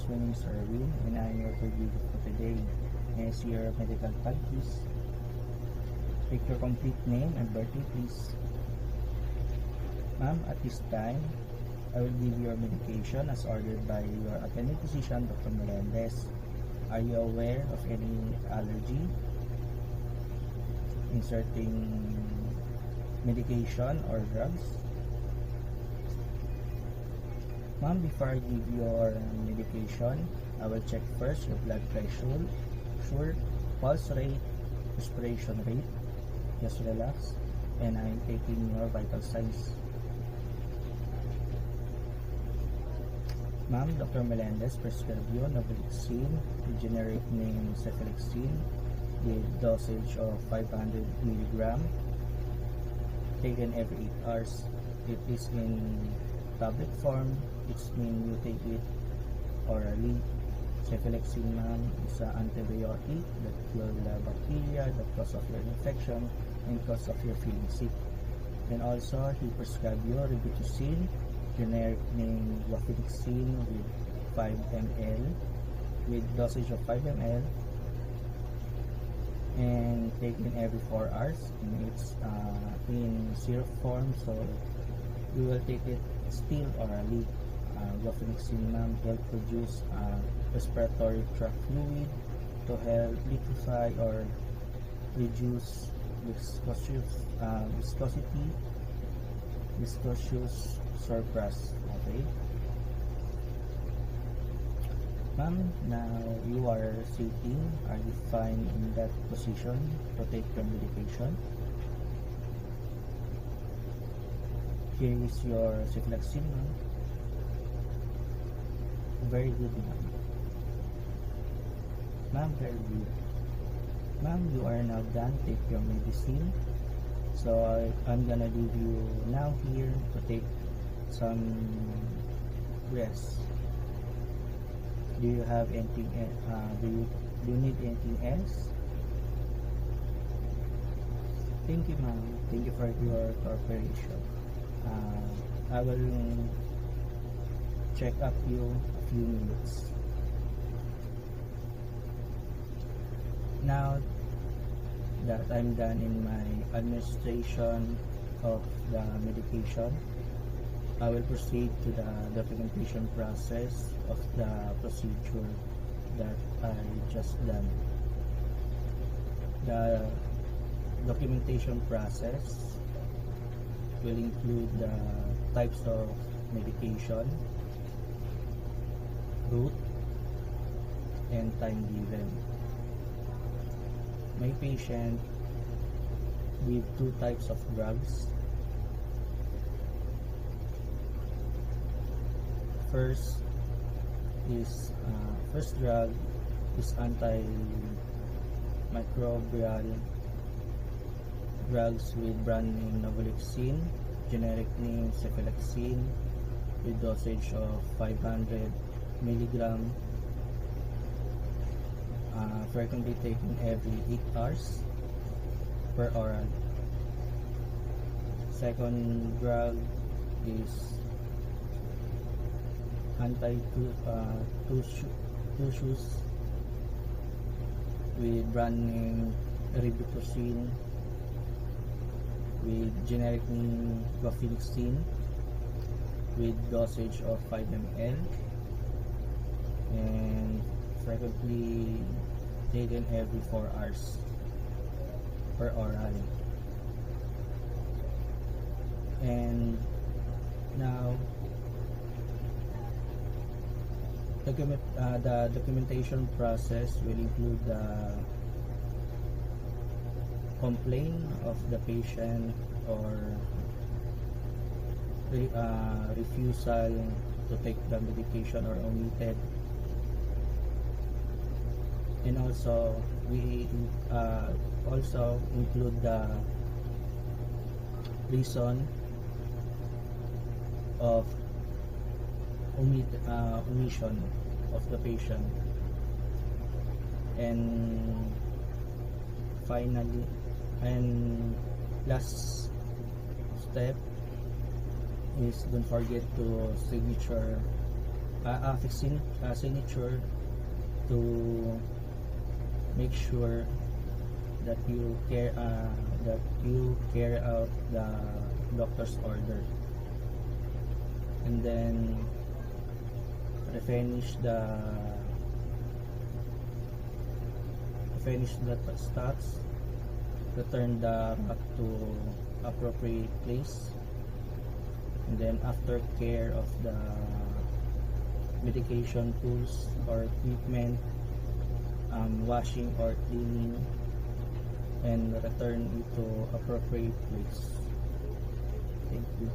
guys, my name is Erwin and I am your tour guide for today. As your medical tag, please take your complete name and birthday, please. Ma'am, at this time, I will give you your medication as ordered by your attending physician, Dr. Melendez. Are you aware of any allergy inserting medication or drugs? Ma'am, before I give your medication, I will check first your blood pressure, pulse rate, respiration rate. Just relax, and I'm taking your vital signs. Ma'am, Dr. Melendez prescribed you Novavax, generic name Cephalexin, with dosage of 500 mg, taken every 8 hours. It is in tablet form. It's mean you take it orally. Cephalexin, ma'am, is an antibiotic that kills the bacteria that cause of your infection and cause of your feeling sick. And also, he prescribed you Robitussin, generic name Guaifenesin, with 5 ml, with dosage of 5 ml, and taken every 4 hours. And it's in syrup form, so we will take it still orally. Guaifenesin, ma'am, help produce respiratory tract fluid to help liquefy or reduce viscous surplus. Okay, ma'am, now you are sitting. Are you fine in that position to take your medication? Here is your Cephalexin, ma'am. Very good, ma'am. Ma'am, very good. Ma'am, you are now done. Take your medicine. So I'm gonna leave you now here to take some rest. Do you have anything? Do you need anything else? Thank you, ma'am. Thank you for your cooperation. I will check up you a few minutes. Now that I'm done in my administration of the medication, I will proceed to the documentation process of the procedure that I just done. The documentation process will include the types of medication, route, and time given. My patient with 2 types of drugs. First drug is antimicrobial drugs with brand name Novavax, generic name Cephalexin, with dosage of 500 mg, frequently taken every 8 hours per oral. Second drug is anti-tussive with brand name Robitussin, with generic name Guaifenesin, with dosage of 5 ml, and frequently taken every 4 hours per oral. And now the documentation process will include the complaint of the patient or refusal to take the medication or omitted. And also we also include the reason of omission of the patient. And finally, and last step is don't forget to signature signature to make sure that you carry out the doctor's order, and then finish the stats, return the back to appropriate place, and then after care of the medication tools or equipment, washing or cleaning, and return it to appropriate place. Thank you.